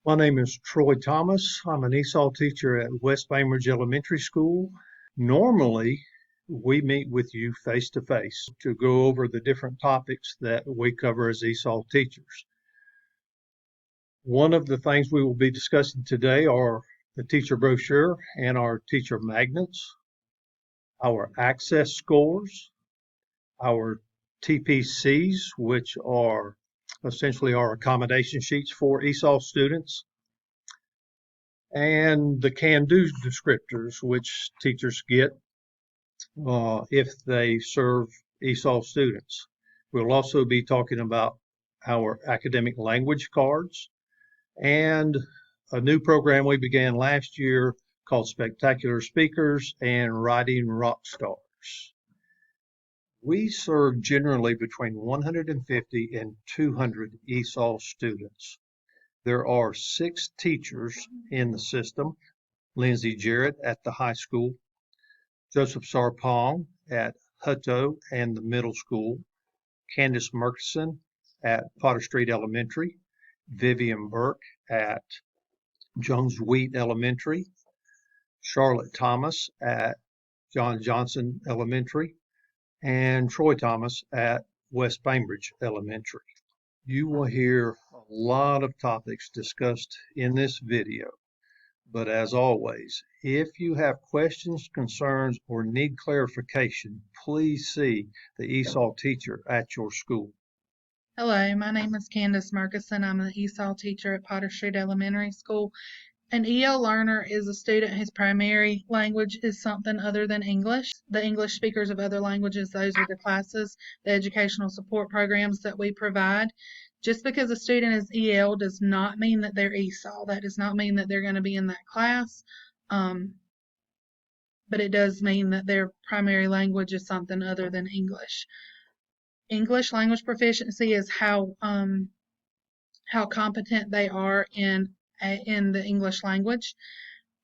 My name is Troy Thomas. I'm an ESOL teacher at West Bainbridge Elementary School. Normally, we meet with you face to face to go over the different topics that we cover as ESOL teachers. One of the things we will be discussing today are the teacher brochure and our teacher magnets, our access scores, our TPCs, which are essentially our accommodation sheets for ESOL students, and the can-do descriptors, which teachers get if they serve ESOL students. We'll also be talking about our academic language cards and a new program we began last year called Spectacular Speakers and Writing Rock Stars. We serve generally between 150 and 200 ESOL students. There are 6 teachers in the system: Lindsay Jarrett at the high school, Joseph Sarpong at Hutto and the middle school, Candace Murkison at Potter Street Elementary, Vivian Burke at Jones Wheat Elementary, Charlotte Thomas at John Johnson Elementary, and Troy Thomas at West Bainbridge Elementary. You will hear a lot of topics discussed in this video, but as always, if you have questions, concerns, or need clarification, please see the ESOL teacher at your school. Hello, my name is Candace Murkison. I'm an ESOL teacher at Potter Street Elementary School. An EL learner is a student whose primary language is something other than English. The English speakers of other languages, those are the classes, the educational support programs that we provide. Just because a student is EL does not mean that they're ESOL. That does not mean that they're going to be in that class, but it does mean that their primary language is something other than English. English language proficiency is how competent they are in the English language.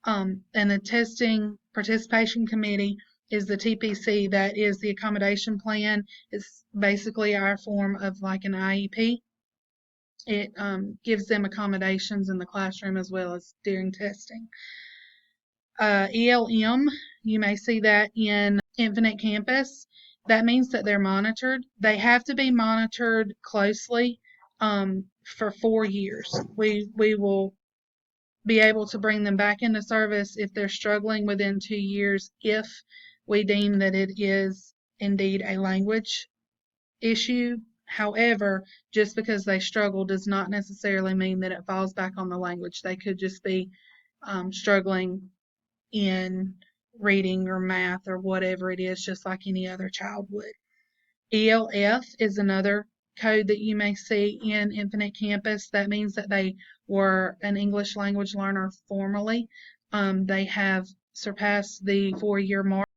And the testing participation committee is the TPC, that is the accommodation plan. It's basically our form of like an IEP. It gives them accommodations in the classroom as well as during testing. ELM, you may see that in Infinite Campus. That means that they're monitored. They have to be monitored closely for 4 years. We will be able to bring them back into service if they're struggling within 2 years, if we deem that it is indeed a language issue. However, just because they struggle does not necessarily mean that it falls back on the language. They could just be struggling in reading or math or whatever it is, just like any other child would. ELF is another code that you may see in Infinite Campus. That means that they were an English language learner formerly. They have surpassed the 4-year mark.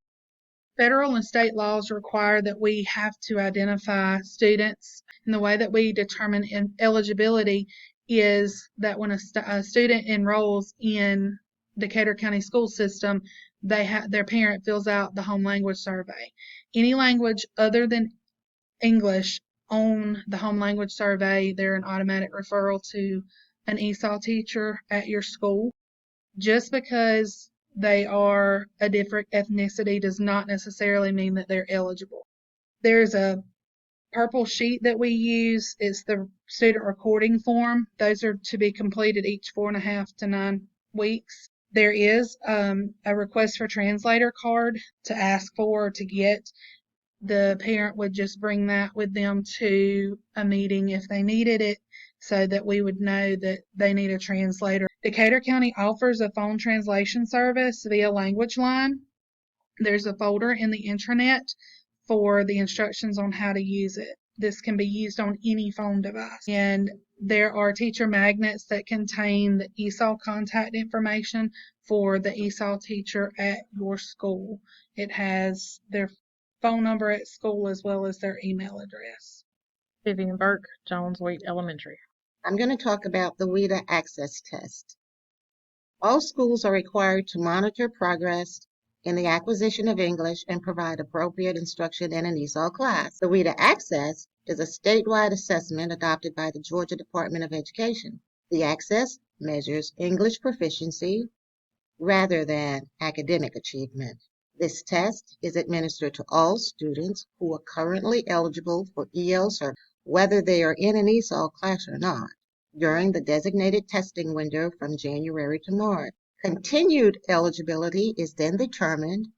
Federal and state laws require that we have to identify students, and the way that we determine eligibility is that when a student enrolls in Decatur County school system, their parent fills out the home language survey. Any language other than English on the home language survey, they're an automatic referral to an ESOL teacher at your school. Just because they are a different ethnicity does not necessarily mean that they're eligible. There's a purple sheet that we use. It's the student recording form. Those are to be completed each 4.5 to 9 weeks. There is a request for translator card to ask for or to get. The parent would just bring that with them to a meeting if they needed it, so that we would know that they need a translator. Decatur County offers a phone translation service via Language Line. There's a folder in the intranet for the instructions on how to use it. This can be used on any phone device. And there are teacher magnets that contain the ESOL contact information for the ESOL teacher at your school. It has their phone number at school as well as their email address. Vivian Burke, Jones Wheat Elementary. I'm going to talk about the WIDA access test. All schools are required to monitor progress in the acquisition of English and provide appropriate instruction in an ESOL class. The WIDA access is a statewide assessment adopted by the Georgia Department of Education. The access measures English proficiency rather than academic achievement. This test is administered to all students who are currently eligible for EL service, whether they are in an ESOL class or not, during the designated testing window from January to March. Continued eligibility is then determined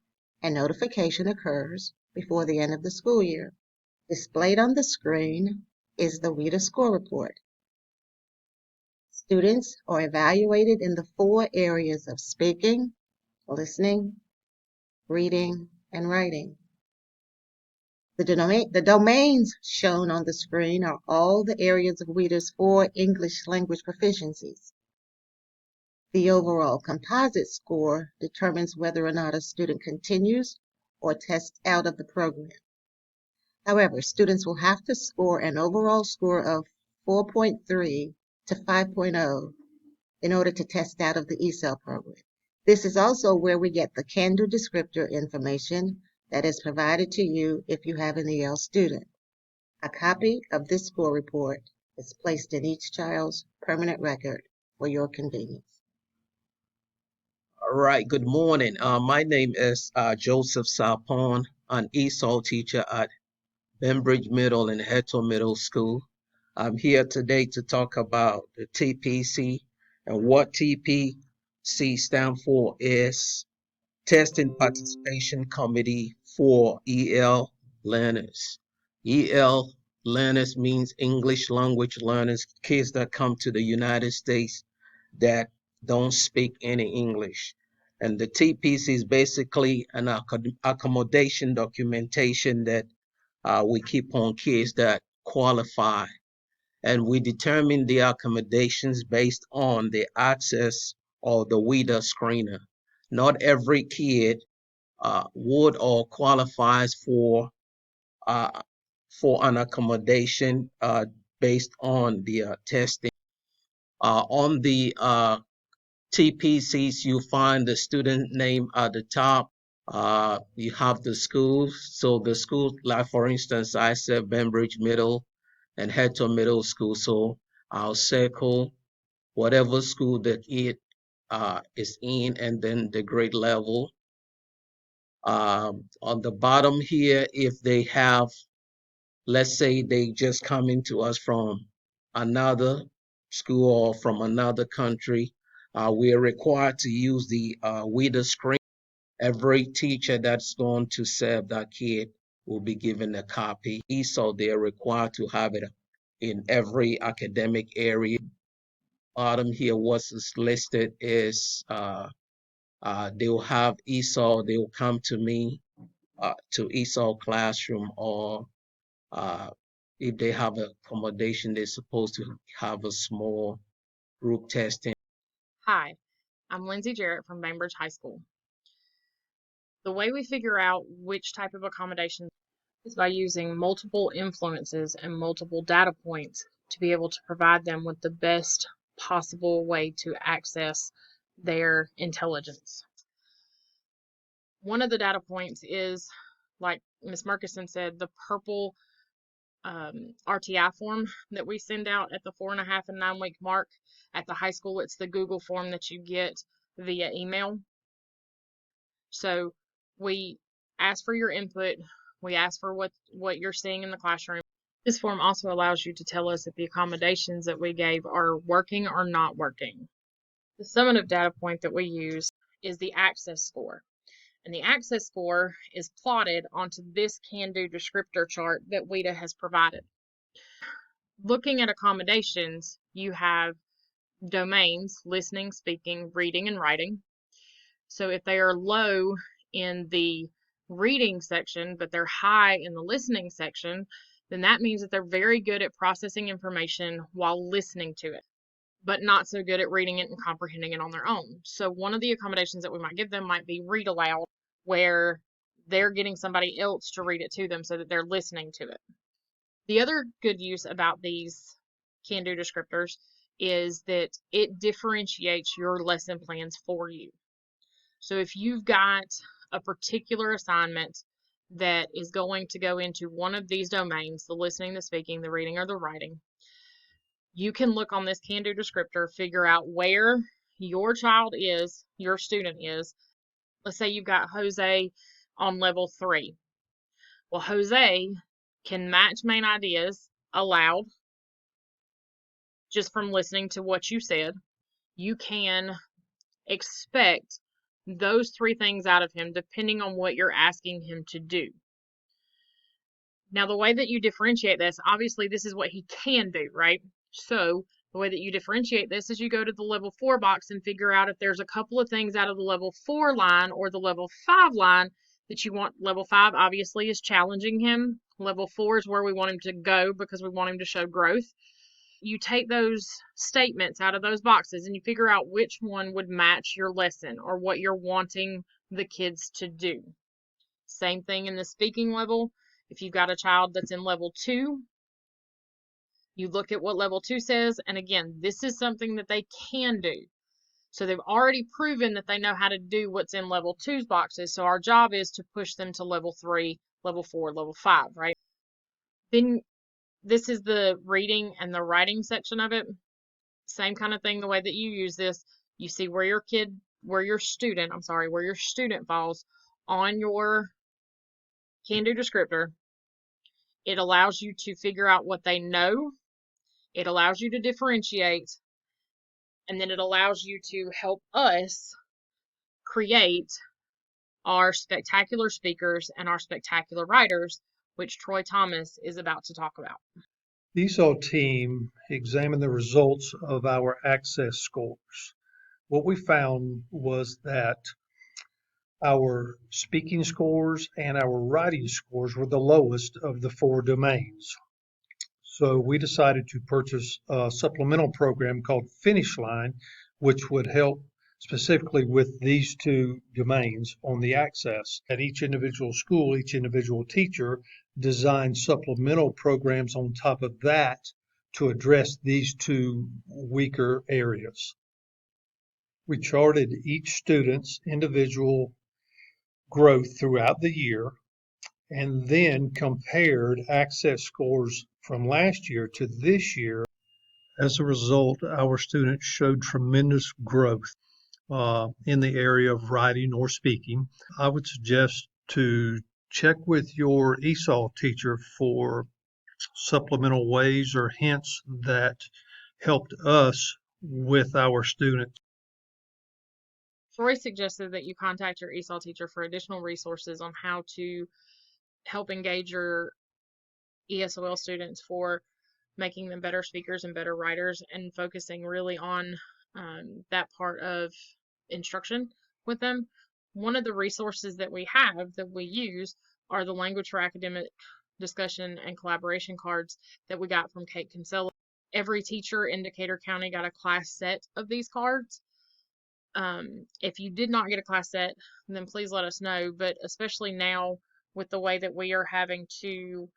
and notification occurs before the end of the school year. Displayed on the screen is the WIDA score report. Students are evaluated in the 4 areas of speaking, listening, reading, and writing. The domains shown on the screen are all the areas of WIDA's 4 English language proficiencies. The overall composite score determines whether or not a student continues or tests out of the program. However, students will have to score an overall score of 4.3 to 5.0 in order to test out of the ESOL program. This is also where we get the can-do descriptor information that is provided to you if you have an EL student. A copy of this score report is placed in each child's permanent record for your convenience. All right, good morning. My name is Joseph Sapon, an ESOL teacher at Bembridge Middle and Hetto Middle School. I'm here today to talk about the TPC, and what TPC stands for is Testing Participation Committee for EL Learners. EL learners means English language learners, kids that come to the United States that don't speak any English. And the TPC is basically an accommodation documentation that we keep on kids that qualify. And we determine the accommodations based on the access or the WIDA screener. Not every kid would or qualifies for an accommodation based on the testing. On the TPCs, you find the student name at the top. You have the schools. So the school, like for instance, I said Bembridge Middle and Hetto Middle School. So I'll circle whatever school that it is in, and then the grade level. On the bottom here, if they have, let's say they just come into us from another school or from another country, we are required to use the WIDA screen. Every teacher that's going to serve that kid will be given a copy. So they're required to have it in every academic area. Bottom here, what's listed is they'll have ESOL, they'll come to me to ESOL classroom, or if they have accommodation, they're supposed to have a small group testing. Hi, I'm Lindsay Jarrett from Bainbridge High School. The way we figure out which type of accommodation is by using multiple influences and multiple data points to be able to provide them with the best possible way to access their intelligence. One of the data points is, like Ms. Murkison said, the purple RTI form that we send out at the 4.5 and 9 week mark. At the high school, it's the Google form that you get via email. So we ask for your input. We ask for what you're seeing in the classroom. This form also allows you to tell us if the accommodations that we gave are working or not working. The summative data point that we use is the access score. And the access score is plotted onto this can-do descriptor chart that WIDA has provided. Looking at accommodations, you have domains: listening, speaking, reading, and writing. So if they are low in the reading section, but they're high in the listening section, then that means that they're very good at processing information while listening to it, but not so good at reading it and comprehending it on their own. So one of the accommodations that we might give them might be read aloud, where they're getting somebody else to read it to them so that they're listening to it. The other good use about these can-do descriptors is that it differentiates your lesson plans for you. So if you've got a particular assignment that is going to go into one of these domains, the listening, the speaking, the reading, or the writing, You can look on this can-do descriptor, figure out where your child is, your student is. Let's say you've got Jose on level 3. Well, Jose can match main ideas aloud just from listening to what you said. You can expect those 3 things out of him depending on what you're asking him to do. Now, the way that you differentiate this, obviously this is what he can do, right? So the way that you differentiate this is you go to the level 4 box and figure out if there's a couple of things out of the level 4 line or the level 5 line that you want. Level 5 obviously is challenging him. Level 4 is where we want him to go because we want him to show growth. You take those statements out of those boxes and you figure out which one would match your lesson or what you're wanting the kids to do. Same thing in the speaking level. If you've got a child that's in level 2, you look at what level 2 says, and again, this is something that they can do. So they've already proven that they know how to do what's in level 2's boxes, so our job is to push them to level 3, level 4, level 5, right? Then this is the reading and the writing section of it. Same kind of thing, the way that you use this, you see where your student falls on your can-do descriptor. It allows you to figure out what they know. It allows you to differentiate. And then it allows you to help us create our spectacular speakers and our spectacular writers, which Troy Thomas is about to talk about. The ESOL team examined the results of our access scores. What we found was that our speaking scores and our writing scores were the lowest of the 4 domains. So we decided to purchase a supplemental program called Finish Line, which would help specifically with these 2 domains on the access. At each individual school, each individual teacher designed supplemental programs on top of that to address these 2 weaker areas. We charted each student's individual growth throughout the year and then compared access scores from last year to this year. As a result, our students showed tremendous growth in the area of writing or speaking. I would suggest to check with your ESOL teacher for supplemental ways or hints that helped us with our students. Troy suggested that you contact your ESOL teacher for additional resources on how to help engage your ESOL students for making them better speakers and better writers, and focusing really on that part of instruction with them. One of the resources that we have that we use are the Language for Academic Discussion and Collaboration cards that we got from Kate Kinsella. Every teacher in Decatur County got a class set of these cards. If you did not get a class set, then please let us know, but especially now with the way that we are having to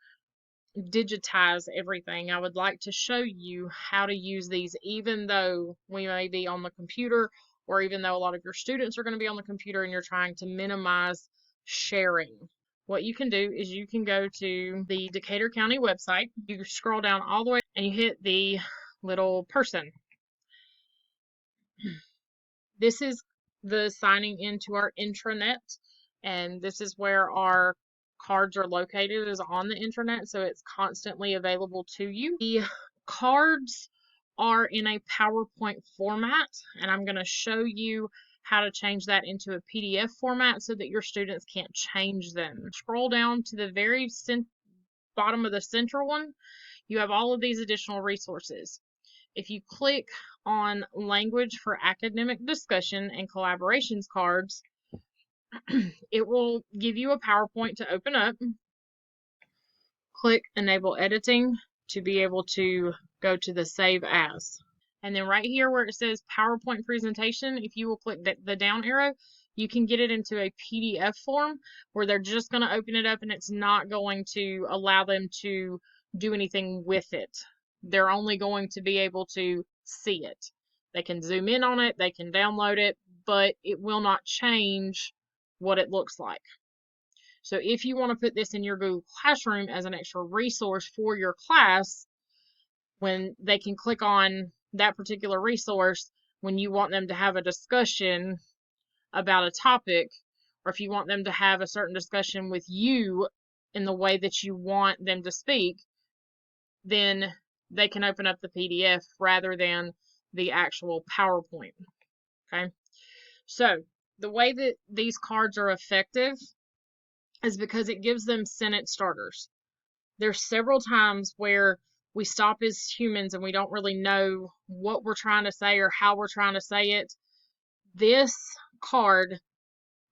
digitize everything, I would like to show you how to use these, even though we may be on the computer, or even though a lot of your students are going to be on the computer and you're trying to minimize sharing. What you can do is you can go to the Decatur County website, you scroll down all the way and you hit the little person. This is the signing into our intranet, and this is where our cards are located, is on the intranet, so it's constantly available to you. The cards are in a PowerPoint format, and I'm going to show you how to change that into a PDF format so that your students can't change them. Scroll down to the very bottom of the central one. You have all of these additional resources. If you click on Language for Academic Discussion and Collaborations cards, it will give you a PowerPoint to open up. Click Enable Editing to be able to go to the Save As. And then right here where it says PowerPoint Presentation, if you will click the down arrow, you can get it into a PDF form where they're just going to open it up and it's not going to allow them to do anything with it. They're only going to be able to see it. They can zoom in on it, they can download it, but it will not change what it looks like. So if you want to put this in your Google Classroom as an extra resource for your class, when they can click on that particular resource when you want them to have a discussion about a topic, or if you want them to have a certain discussion with you in the way that you want them to speak, then they can open up the PDF rather than the actual PowerPoint. Okay. So the way that these cards are effective is because it gives them sentence starters. There's several times where we stop as humans and we don't really know what we're trying to say or how we're trying to say it. This card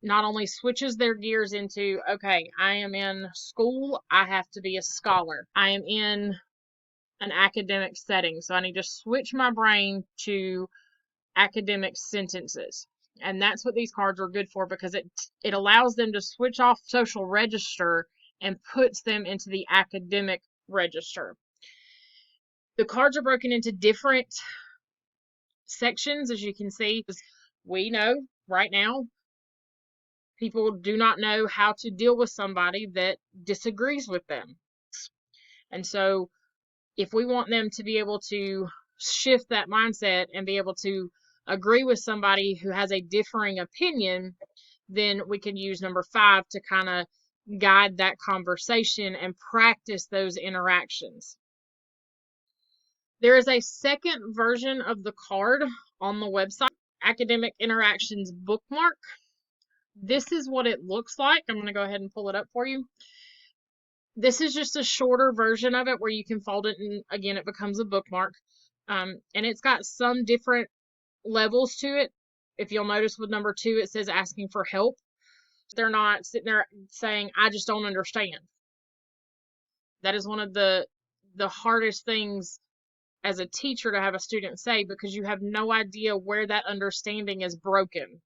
not only switches their gears into, okay, I am in school, I have to be a scholar. I am in an academic setting, so I need to switch my brain to academic sentences. And that's what these cards are good for, because it allows them to switch off social register and puts them into the academic register. The cards are broken into different sections, as you can see. We know right now people do not know how to deal with somebody that disagrees with them. And so if we want them to be able to shift that mindset and be able to agree with somebody who has a differing opinion, then we can use number 5 to kind of guide that conversation and practice those interactions. There is a second version of the card on the website, Academic Interactions Bookmark. This is what it looks like. I'm going to go ahead and pull it up for you. This is just a shorter version of it where you can fold it and again it becomes a bookmark. And it's got some different levels to it. If you'll notice with number 2, it says asking for help. They're not sitting there saying, I just don't understand. That is one of the hardest things as a teacher to have a student say, because you have no idea where that understanding is broken.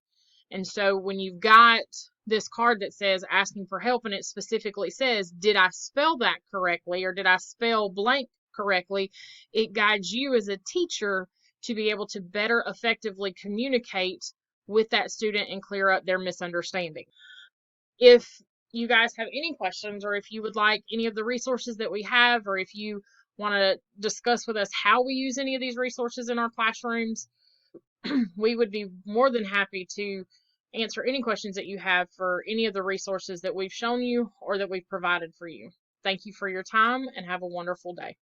And so when you've got this card that says asking for help and it specifically says, did I spell that correctly or did I spell blank correctly? It guides you as a teacher to be able to better effectively communicate with that student and clear up their misunderstanding. If you guys have any questions, or if you would like any of the resources that we have, or if you want to discuss with us how we use any of these resources in our classrooms, we would be more than happy to answer any questions that you have for any of the resources that we've shown you or that we've provided for you. Thank you for your time and have a wonderful day.